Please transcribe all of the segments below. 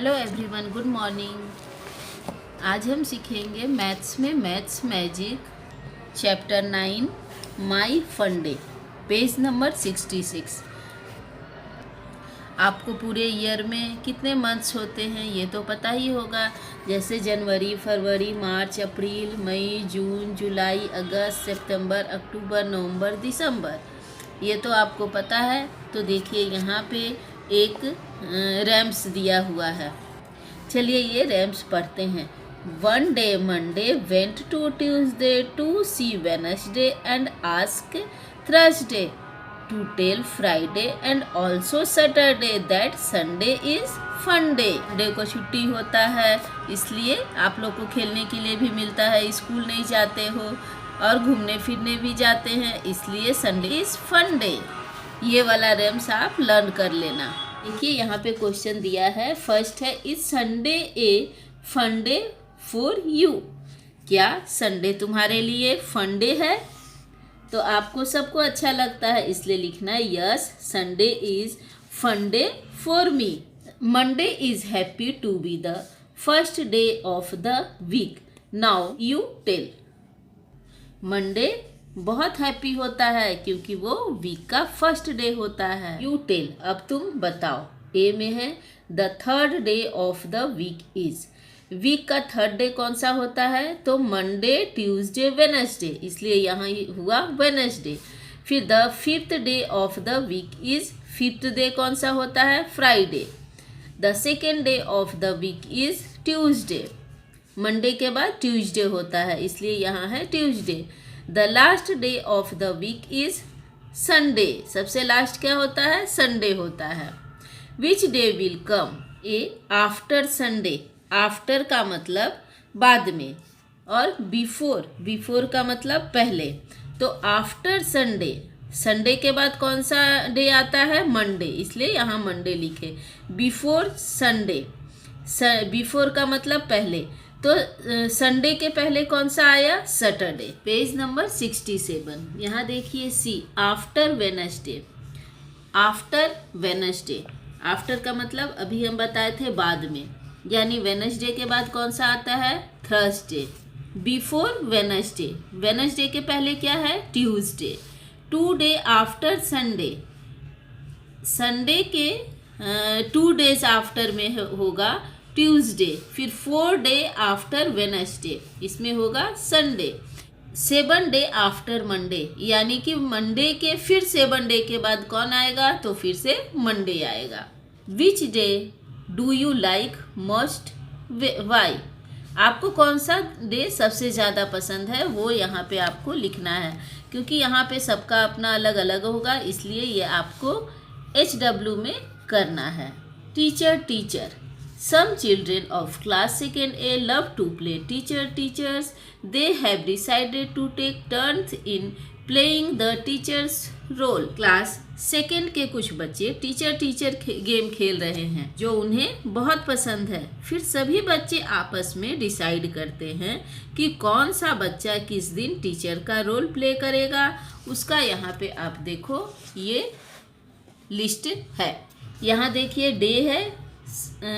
Hello everyone, good morning. आज हम सीखेंगे मैथ्स में मैथ्स मैजिक चैप्टर 9 माई फन डे, पेज नंबर 66। आपको पूरे ईयर में कितने मंथ्स होते हैं ये तो पता ही होगा, जैसे जनवरी, फरवरी, मार्च, अप्रैल, मई, जून, जुलाई, अगस्त, सितंबर, अक्टूबर, नवंबर, दिसंबर। ये तो आपको पता है। तो देखिए यहाँ पे एक रैम्स दिया हुआ है। चलिए ये रैम्स पढ़ते हैं। One day Monday went to Tuesday to see Wednesday and ask Thursday to tell Friday and also Saturday that Sunday is fun day. Day को छुट्टी होता है, इसलिए आप लोग को खेलने के लिए भी मिलता है। स्कूल नहीं जाते हो और घूमने फिरने भी जाते हैं, इसलिए संडे इज फन डे। ये वाला रैम्स आप लर्न कर लेना। देखिए यहाँ पे क्वेश्चन दिया है। फर्स्ट है, is Sunday a fun day for you? क्या संडे तुम्हारे लिए फन डे है? तो आपको सबको अच्छा लगता है, इसलिए लिखना है yes Sunday is fun day for me. Monday is happy to be the first day of the week. Now you tell. Monday बहुत हैप्पी होता है क्योंकि वो वीक का फर्स्ट डे होता है। यू टेल, अब तुम बताओ। ए में है the third day of the week is. Week का थर्ड डे कौन सा होता है? तो मंडे, ट्यूसडे, वेनसडे, इसलिए यहाँ हुआ वेनसडे। फिर the fifth day of the week is. Fifth day कौन सा होता है? Friday. The second day of the week is Tuesday. Monday के बाद ट्यूसडे होता है, इसलिए यहाँ है Tuesday. The last day of the week is Sunday. सबसे लास्ट क्या होता है? संडे होता है। Which day will come? A after Sunday. After का मतलब बाद में, और बिफोर, बिफोर का मतलब पहले। तो आफ्टर संडे, संडे के बाद कौन सा डे आता है? मंडे, इसलिए यहाँ मंडे लिखे। बिफोर संडे, बिफोर का मतलब पहले, तो संडे के पहले कौन सा आया? सैटरडे। Page number 67। यहाँ देखिए C, after Wednesday. After Wednesday, after का मतलब अभी हम बताए थे बाद में, यानी वेनसडे के बाद कौन सा आता है? थर्सडे। बिफोर वेनसडे, वेनसडे के पहले क्या है? Tuesday. 2 day after Sunday, Sunday के 2 डेज आफ्टर में होगा ट्यूसडे। फिर 4 डे आफ्टर वेनसडे, इसमें होगा संडे। 7 डे आफ्टर मंडे, यानी कि मंडे के फिर 7 डे के बाद कौन आएगा? तो फिर से मंडे आएगा। Which day do you like most? Why? आपको कौन सा डे सबसे ज़्यादा पसंद है वो यहाँ पे आपको लिखना है, क्योंकि यहाँ पे सबका अपना अलग अलग होगा, इसलिए ये आपको HW में करना है। Teacher, teacher. Some children of class 2nd A love to play teachers. They have decided to take turns in playing the teacher's role. Class 2nd के कुछ बच्चे टीचर गेम खेल रहे हैं जो उन्हें बहुत पसंद है। फिर सभी बच्चे आपस में डिसाइड करते हैं कि कौन सा बच्चा किस दिन टीचर का रोल प्ले करेगा। उसका यहाँ पे आप देखो ये लिस्ट है। यहाँ देखिए डे है,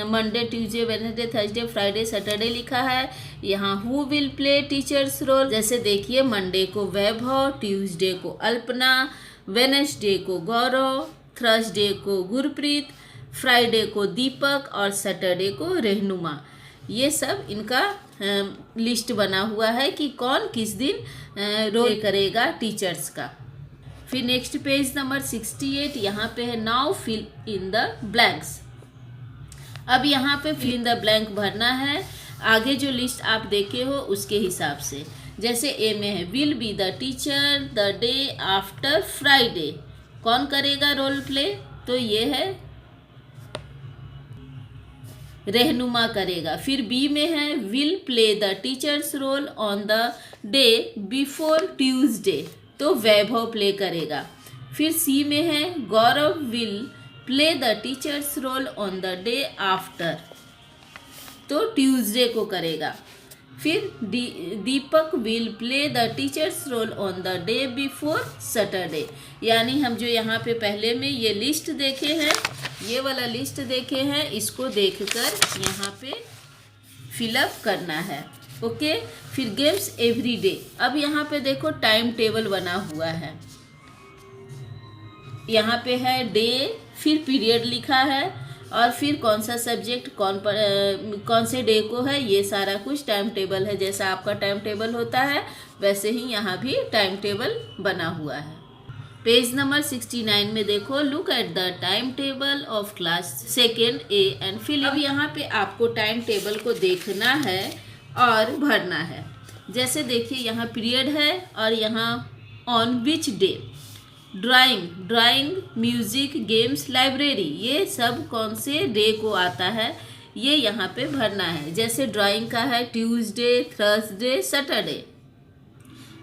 Monday, Tuesday, Wednesday, Thursday, Friday, Saturday लिखा है। यहाँ who will play teachers role, जैसे देखिए मंडे को वैभव, ट्यूसडे को अल्पना, वेडनेसडे को गौरव, थर्सडे को गुरप्रीत, फ्राइडे को दीपक और सैटरडे को रहनुमा। ये सब इनका लिस्ट बना हुआ है कि कौन किस दिन रोल करेगा टीचर्स का। फिर नेक्स्ट पेज नंबर 68, यहाँ पे है now fill in the blanks. अब यहाँ पे फिल इन द ब्लैंक भरना है, आगे जो लिस्ट आप देखे हो उसके हिसाब से। जैसे ए में है will be the teacher the day after Friday. कौन करेगा रोल प्ले? तो ये है रहनुमा करेगा। फिर बी में है will play the teacher's role on the day before Tuesday, तो वैभव प्ले करेगा। फिर सी में है Gaurav will play the teacher's role on the day after, तो ट्यूसडे को करेगा। फिर Deepak will play the teacher's role on the day before Saturday. यानी हम जो यहाँ पे पहले में ये लिस्ट देखे हैं, ये वाला लिस्ट देखे हैं, इसको देखकर यहाँ पे फिलअप करना है। ओके। फिर गेम्स एवरी डे। अब यहाँ पे देखो टाइम टेबल बना हुआ है, यहाँ पे है डे, फिर पीरियड लिखा है और फिर कौन सा सब्जेक्ट कौन से डे को है, ये सारा कुछ टाइम टेबल है। जैसा आपका टाइम टेबल होता है वैसे ही यहाँ भी टाइम टेबल बना हुआ है। पेज नंबर 69 में देखो, look at the time table of class second A and fill. अब यहाँ पे आपको टाइम टेबल को देखना है और भरना है। जैसे देखिए यहाँ पीरियड है और यहाँ on which day, drawing, music, games, library, ये सब कौन से डे को आता है ये यहाँ पे भरना है। जैसे ड्राइंग का है ट्यूसडे, थर्सडे, सैटरडे।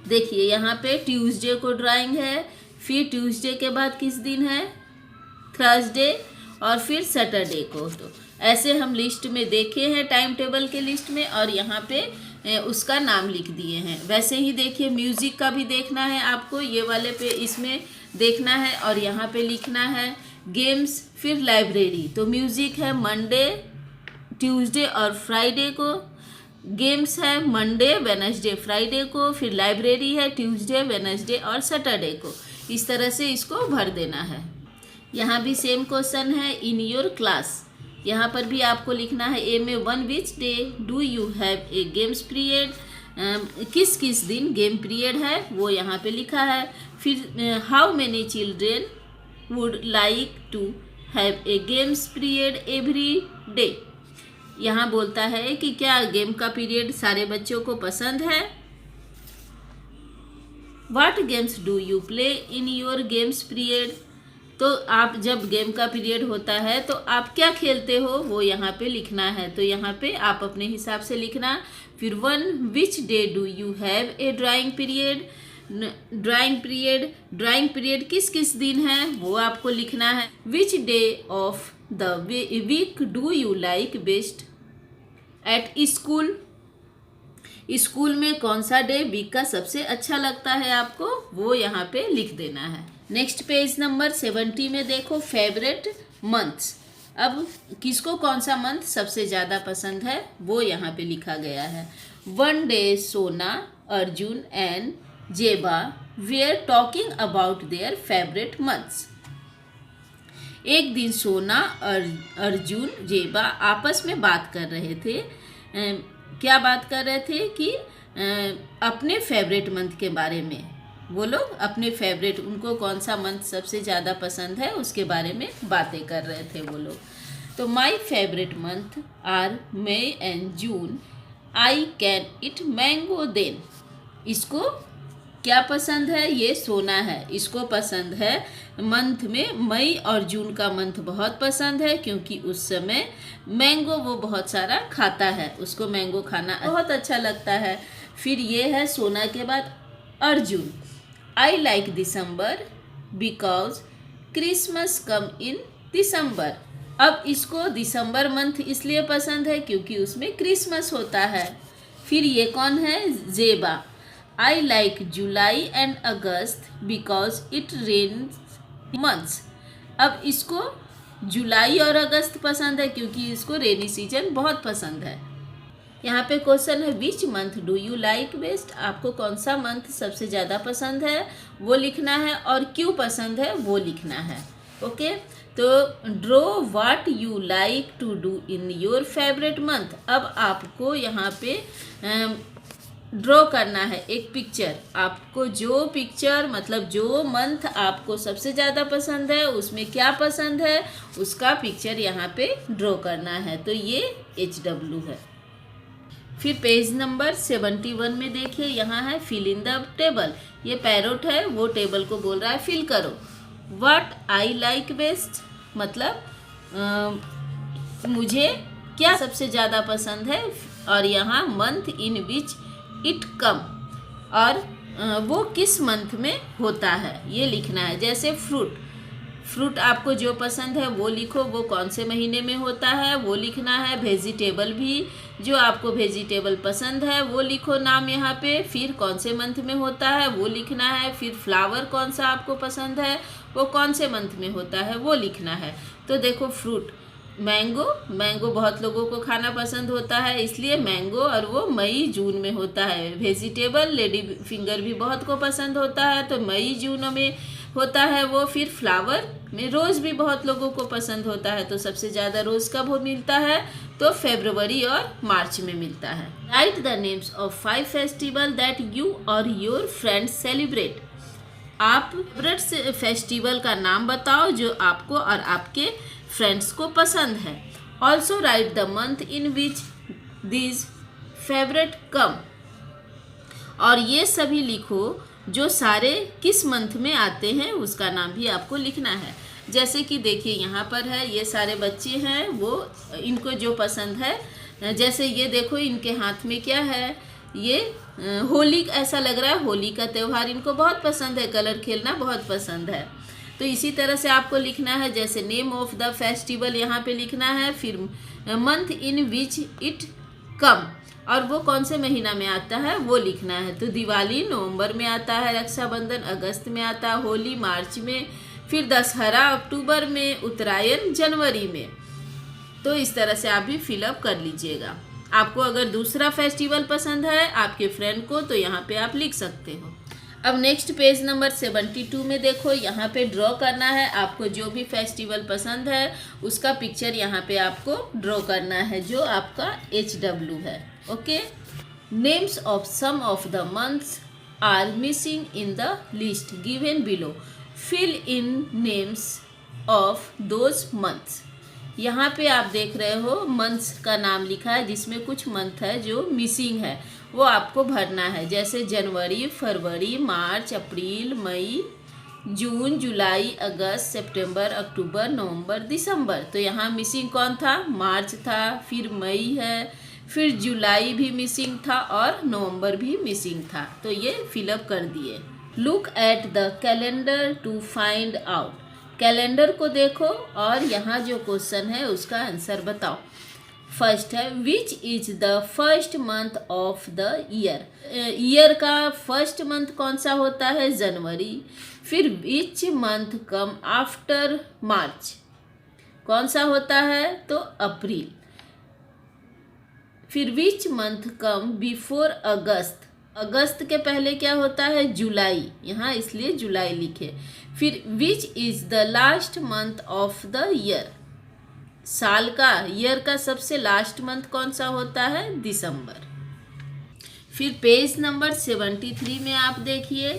देखिए यहाँ पे ट्यूसडे को ड्राइंग है, फिर ट्यूसडे के बाद किस दिन है, थर्सडे, और फिर सैटरडे को। तो ऐसे हम लिस्ट में देखे हैं टाइम टेबल के लिस्ट में, और यहाँ पे उसका नाम लिख दिए हैं। वैसे ही देखिए म्यूज़िक का भी देखना है आपको, ये वाले पे इसमें देखना है और यहाँ पे लिखना है गेम्स, फिर लाइब्रेरी। तो म्यूज़िक है मंडे, ट्यूसडे और फ्राइडे को, गेम्स है मंडे, वेडनेसडे, फ्राइडे को, फिर लाइब्रेरी है ट्यूसडे, वेडनेसडे और सैटरडे को। इस तरह से इसको भर देना है। यहाँ भी सेम क्वेश्चन है, इन योर क्लास। यहाँ पर भी आपको लिखना है ए में, one which day do you have a games period, किस किस दिन गेम पीरियड है वो यहाँ पे लिखा है। फिर how many children would like to have a games period every day. यहाँ बोलता है कि क्या गेम का पीरियड सारे बच्चों को पसंद है। What games do you play in your games period. तो आप जब गेम का पीरियड होता है तो आप क्या खेलते हो वो यहाँ पे लिखना है। तो यहाँ पे आप अपने हिसाब से लिखना। फिर one which day do you have a drawing period, drawing period किस किस दिन है वो आपको लिखना है। Which day of the week do you like best at school, school में कौन सा डे वीक का सबसे अच्छा लगता है आपको वो यहाँ पे लिख देना है। नेक्स्ट पेज नंबर 70 में देखो, फेवरेट मंथ्स। अब किसको कौन सा मंथ सबसे ज़्यादा पसंद है वो यहाँ पे लिखा गया है। One day Sona, Arjun and Zeba were talking about their favourite months. एक दिन सोना और अर्जुन, जेबा आपस में बात कर रहे थे। क्या बात कर रहे थे कि अपने फेवरेट मंथ के बारे में। वो लोग अपने फेवरेट, उनको कौन सा मंथ सबसे ज़्यादा पसंद है उसके बारे में बातें कर रहे थे वो लोग। तो my favourite month are May and June, I can eat mango then. इसको क्या पसंद है, ये सोना है, इसको पसंद है मंथ में मई और जून का मंथ बहुत पसंद है, क्योंकि उस समय मैंगो वो बहुत सारा खाता है, उसको मैंगो खाना बहुत अच्छा लगता है। फिर ये है सोना के बाद Arjun, I like December because Christmas come in December. अब इसको दिसंबर मंथ इसलिए पसंद है क्योंकि उसमें क्रिसमस होता है। फिर ये कौन है, Zeba, I like July and August because it rains months. अब इसको जुलाई और अगस्त पसंद है क्योंकि इसको रेनी सीजन बहुत पसंद है। यहाँ पे क्वेश्चन है which month do you like best. आपको कौन सा मंथ सबसे ज़्यादा पसंद है वो लिखना है और क्यों पसंद है वो लिखना है। ओके, तो draw what you like to do in your favourite month. अब आपको यहाँ पे ड्रॉ करना है एक पिक्चर। आपको जो पिक्चर मतलब जो मंथ आपको सबसे ज़्यादा पसंद है उसमें क्या पसंद है उसका पिक्चर यहाँ पे ड्रॉ करना है। तो ये HW है। फिर पेज नंबर 71 में देखिए, यहाँ है फिल इन द टेबल। ये पैरोट है, वो टेबल को बोल रहा है फिल करो। व्हाट आई लाइक बेस्ट मतलब मुझे क्या सबसे ज़्यादा पसंद है, और यहाँ month in which it come, और वो किस मंथ में होता है ये लिखना है। जैसे फ्रूट, फ्रूट आपको जो पसंद है वो लिखो, वो कौन से महीने में होता है वो लिखना है। वेजिटेबल भी, जो आपको वेजिटेबल पसंद है वो लिखो नाम यहाँ पे, फिर कौन से मंथ में होता है वो लिखना है। फिर फ्लावर कौन सा आपको पसंद है वो कौन से मंथ में होता है वो लिखना है। तो देखो फ्रूट, मैंगो बहुत लोगों को खाना पसंद होता है, इसलिए मैंगो, और वो मई जून में होता है। वेजिटेबल लेडी फिंगर भी बहुत को पसंद होता है, तो मई जून में होता है वो। फिर फ्लावर में रोज़ भी बहुत लोगों को पसंद होता है, तो सबसे ज़्यादा रोज़ कब मिलता है, तो फरवरी और मार्च में मिलता है। Right the names of 5 festival that you और योर फ्रेंड्स सेलिब्रेट। आप फेवरेट फेस्टिवल का नाम बताओ जो आपको और आपके फ्रेंड्स को पसंद है। Also write the month in which this favourite come. और ये सभी लिखो जो सारे किस मंथ में आते हैं उसका नाम भी आपको लिखना है। जैसे कि देखिए यहाँ पर है, ये सारे बच्चे हैं, वो इनको जो पसंद है, जैसे ये देखो इनके हाथ में क्या है, ये होली, ऐसा लग रहा है होली का त्यौहार इनको बहुत पसंद है, कलर खेलना बहुत पसंद है। तो इसी तरह से आपको लिखना है, जैसे नेम ऑफ द फेस्टिवल यहाँ पे लिखना है, फिर month in which it come, और वो कौन से महीना में आता है वो लिखना है। तो दिवाली नवंबर में आता है, रक्षाबंधन अगस्त में आता है, होली मार्च में, फिर दशहरा अक्टूबर में, उत्तरायण जनवरी में। तो इस तरह से आप भी फिलअप कर लीजिएगा। आपको अगर दूसरा फेस्टिवल पसंद है आपके फ्रेंड को, तो यहाँ पे आप लिख सकते हो। अब नेक्स्ट पेज नंबर 72 में देखो, यहाँ पे ड्रॉ करना है। आपको जो भी फेस्टिवल पसंद है उसका पिक्चर यहाँ पे आपको ड्रॉ करना है, जो आपका HW है। Okay, names of some of the months are missing in the list given below. Fill in names of those months. यहाँ पे आप देख रहे हो मंथ्स का नाम लिखा है, जिसमें कुछ मंथ है जो मिसिंग है, वो आपको भरना है। जैसे जनवरी, फरवरी, मार्च, अप्रैल, मई, जून, जुलाई, अगस्त, सितंबर, अक्टूबर, नवंबर, दिसंबर। तो यहाँ मिसिंग कौन था, मार्च था, फिर मई है, फिर जुलाई भी मिसिंग था और नवंबर भी मिसिंग था। तो ये फिलअप कर दिए। Look at the calendar to find out. Calendar को देखो और यहाँ जो क्वेश्चन है उसका आंसर बताओ। फर्स्ट है, which is the first month of the year. Year का फर्स्ट मंथ कौन सा होता है, जनवरी। फिर which month come after March, कौन सा होता है, तो अप्रैल। फिर विच मंथ कम बिफोर अगस्त, अगस्त के पहले क्या होता है, जुलाई, यहाँ इसलिए जुलाई लिखे। फिर which is the last month of the year, साल का, ईयर का सबसे लास्ट मंथ कौन सा होता है, दिसंबर। फिर पेज नंबर 73 में आप देखिए,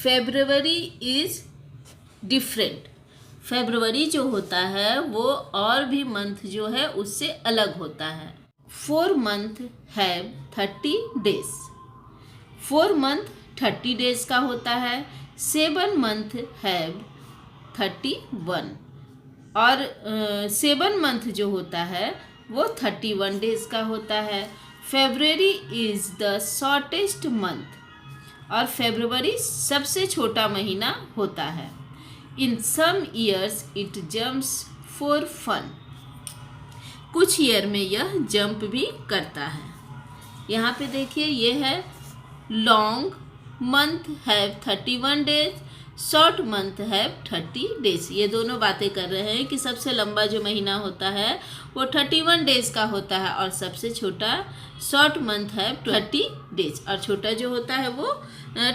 फरवरी इज डिफरेंट। फरवरी जो होता है वो और भी मंथ जो है उससे अलग होता है। 4 month have 30 days. 4 month 30 days का होता है। 7 मंथ हैव 31, और 7 मंथ जो होता है वो 31 डेज का होता है। February is the shortest month, और फरवरी सबसे छोटा महीना होता है। In some years it jumps for fun. कुछ ईयर में यह जंप भी करता है। यहाँ पे देखिए, ये है long month have 31 days, short month have 30 days. ये दोनों बातें कर रहे हैं कि सबसे लंबा जो महीना होता है वो 31 डेज का होता है, और सबसे छोटा शॉर्ट मंथ है 30 डेज, और छोटा जो होता है वो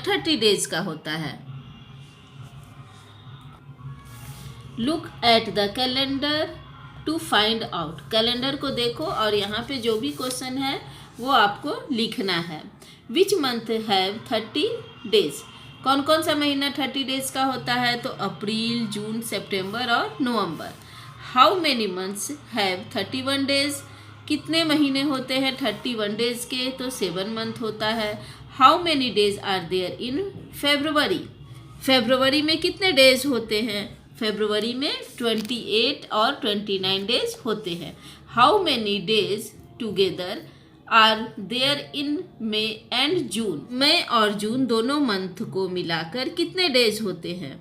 30 डेज का होता है। Look at the calendar to find out. Calendar को देखो और यहाँ पे जो भी क्वेश्चन है वो आपको लिखना है। विच मंथ हैव 30 डेज, कौन कौन सा महीना 30 डेज का होता है, तो अप्रैल, जून, सितंबर और नवंबर। How many months have 31 days, कितने महीने होते हैं 31 डेज के, तो 7 मंथ होता है। How many days are there in February, फरवरी में कितने डेज होते हैं, फरवरी में 28 और 29 डेज होते हैं। How many days together are there in May and June, मई और जून दोनों मंथ को मिलाकर कितने डेज होते हैं,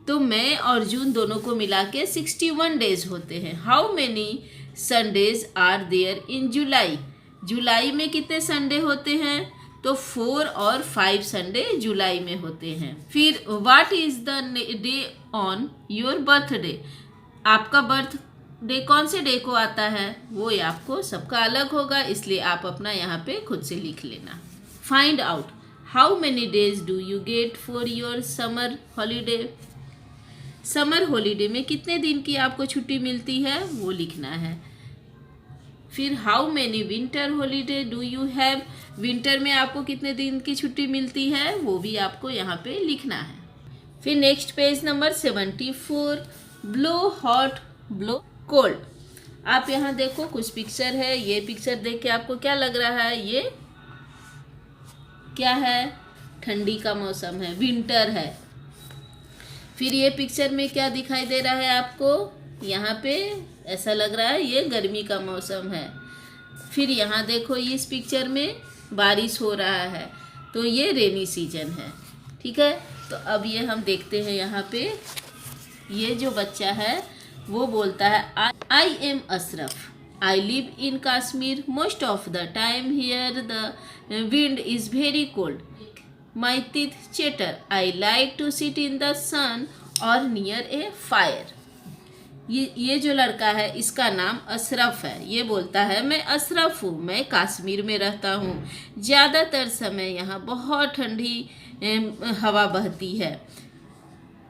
तो मई और जून दोनों को मिला के 61 डेज होते हैं। How many Sundays are there in July? जुलाई में कितने संडे होते हैं? तो 4 और 5 संडे जुलाई में होते हैं। फिर what is the day on your birthday? आपका बर्थडे कौन से डे को आता है? वो आपको सबका अलग होगा, इसलिए आप अपना यहाँ पे खुद से लिख लेना। Find out how many days do you get for your summer holiday? Summer holiday में कितने दिन की आपको छुट्टी मिलती है, वो लिखना है। फिर how many winter holiday do you have? Winter में आपको कितने दिन की छुट्टी मिलती है, वो भी आपको यहाँ पे लिखना है। फिर next page number 74, blow hot blow cold. आप यहाँ देखो कुछ पिक्चर है, ये पिक्चर देख के आपको क्या लग रहा है? ये क्या है? ठंडी का मौसम है, विंटर है। फिर ये पिक्चर में क्या दिखाई दे रहा है आपको? यहाँ पे ऐसा लग रहा है ये गर्मी का मौसम है। फिर यहाँ देखो इस पिक्चर में बारिश हो रहा है, तो ये रेनी सीजन है। ठीक है, तो अब ये हम देखते हैं यहाँ पे ये जो बच्चा है वो बोलता है I am Ashraf, I live in Kashmir, most of the time here the wind is very cold, my teeth chatter, I like to sit in the sun और नियर ए फायर। ये जो लड़का है इसका नाम अशरफ है। ये बोलता है मैं अशरफ हूँ, मैं कश्मीर में रहता हूँ, ज़्यादातर समय यहाँ बहुत ठंडी हवा बहती है,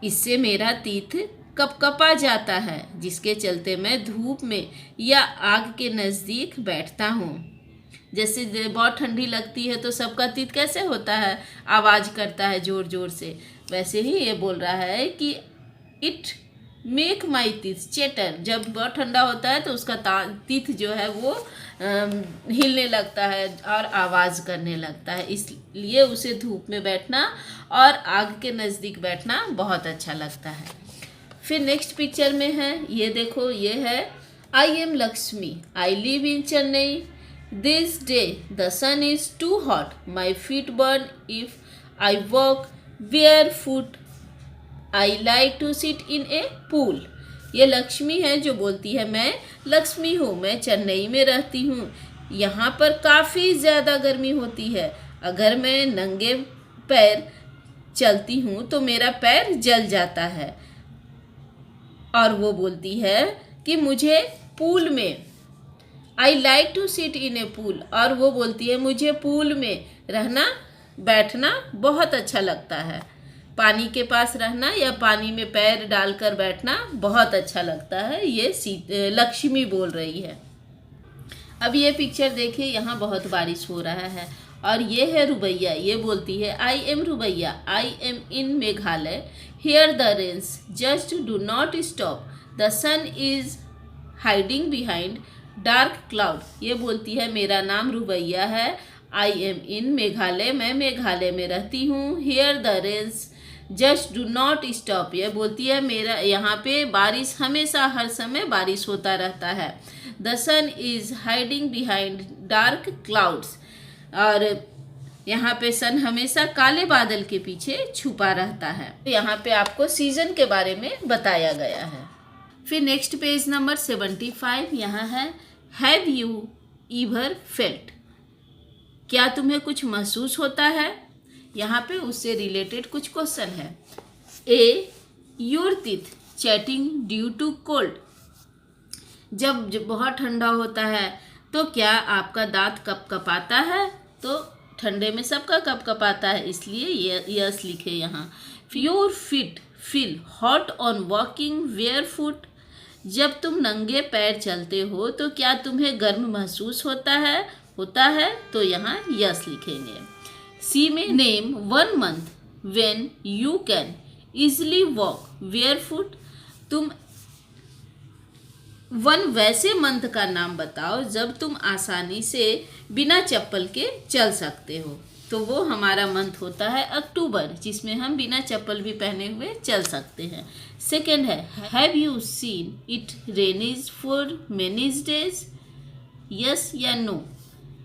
इससे मेरा तीत कपकपा जाता है, जिसके चलते मैं धूप में या आग के नज़दीक बैठता हूँ। जैसे बहुत ठंडी लगती है तो सबका तीत कैसे होता है, आवाज़ करता है ज़ोर ज़ोर से, वैसे ही ये बोल रहा है कि it make my teeth chatter. जब बहुत ठंडा होता है तो उसका तीत जो है वो हिलने लगता है और आवाज़ करने लगता है, इसलिए उसे धूप में बैठना और आग के नज़दीक बैठना बहुत अच्छा लगता है। फिर नेक्स्ट पिक्चर में है, ये देखो, ये है I am Lakshmi, I live in Chennai, this day the sun is too hot, my feet burn if I walk bare foot, I like to sit in a pool. ये लक्ष्मी है जो बोलती है मैं लक्ष्मी हूँ, मैं चेन्नई में रहती हूँ, यहाँ पर काफ़ी ज़्यादा गर्मी होती है, अगर मैं नंगे पैर चलती हूँ तो मेरा पैर जल जाता है। और वो बोलती है कि मुझे पूल में, I like to sit in a pool, और वो बोलती है मुझे पूल में रहना बैठना बहुत अच्छा लगता है, पानी के पास रहना या पानी में पैर डालकर बैठना बहुत अच्छा लगता है। ये लक्ष्मी बोल रही है। अब ये पिक्चर देखिए, यहाँ बहुत बारिश हो रहा है और ये है रुबैया। ये बोलती है I am Rubaiya, I am in Meghalaya, here the rains just do not stop, the sun is hiding behind dark cloud. ये बोलती है मेरा नाम रुबैया है, आई एम इन मेघालय, मैं मेघालय में रहती हूँ, here the rains just do not stop. ये बोलती है मेरा यहाँ पे बारिश हमेशा हर समय बारिश होता रहता है, the sun is hiding behind dark clouds, और यहाँ पे सन हमेशा काले बादल के पीछे छुपा रहता है। यहाँ पे आपको सीजन के बारे में बताया गया है। फिर नेक्स्ट पेज नंबर 75 यहाँ है हैव यू ईवर फेल्ट, क्या तुम्हें कुछ महसूस होता है? यहाँ पे उससे रिलेटेड कुछ क्वेश्चन है। A your teeth chatting due to cold, जब बहुत ठंडा होता है तो क्या आपका दांत कपकपाता है? तो ठंडे में सबका कपकपाता है, इसलिए यस लिखे यहाँ। Your feet feel hot on walking where foot, जब तुम नंगे पैर चलते हो तो क्या तुम्हें गर्म महसूस होता है? तो यहाँ यस लिखेंगे। सी में name 1 month when you can easily walk where foot, तुम 1 वैसे मंथ का नाम बताओ जब तुम आसानी से बिना चप्पल के चल सकते हो। तो वो हमारा मंथ होता है अक्टूबर, जिसमें हम बिना चप्पल भी पहने हुए चल सकते हैं। सेकेंड है have you seen it rains for many days, yes या नो।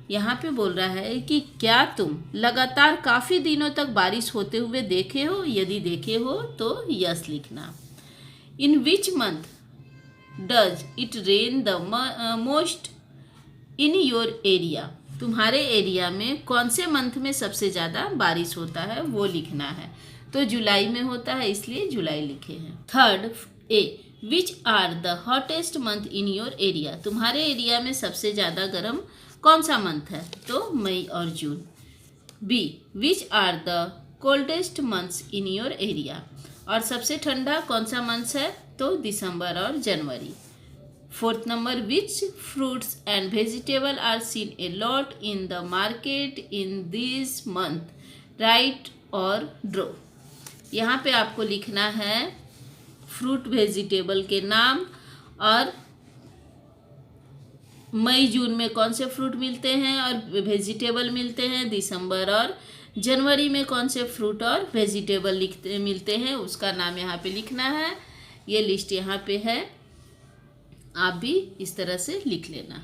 यहाँ पे बोल रहा है कि क्या तुम लगातार काफ़ी दिनों तक बारिश होते हुए देखे हो? यदि देखे हो तो यस लिखना। In which month does it rain the most in your area? तुम्हारे एरिया में कौन से मंथ में सबसे ज़्यादा बारिश होता है वो लिखना है। तो जुलाई में होता है, इसलिए जुलाई लिखे हैं। Third A, which are the hottest month in your area? तुम्हारे एरिया में सबसे ज़्यादा गर्म कौन सा मंथ है? तो मई और जून। B, which are the coldest months in your area? और सबसे ठंडा कौन सा मंथ है? तो दिसंबर और जनवरी। Fourth number, which fruits and vegetable are seen a lot in the market in this month? Write और ड्रॉ। यहाँ पे आपको लिखना है फ्रूट वेजिटेबल के नाम और मई जून में कौन से फ्रूट मिलते हैं और वेजिटेबल मिलते हैं, दिसंबर और जनवरी में कौन से फ्रूट और वेजिटेबल मिलते हैं, उसका नाम यहाँ पे लिखना है। ये लिस्ट यहाँ पे है, आप भी इस तरह से लिख लेना।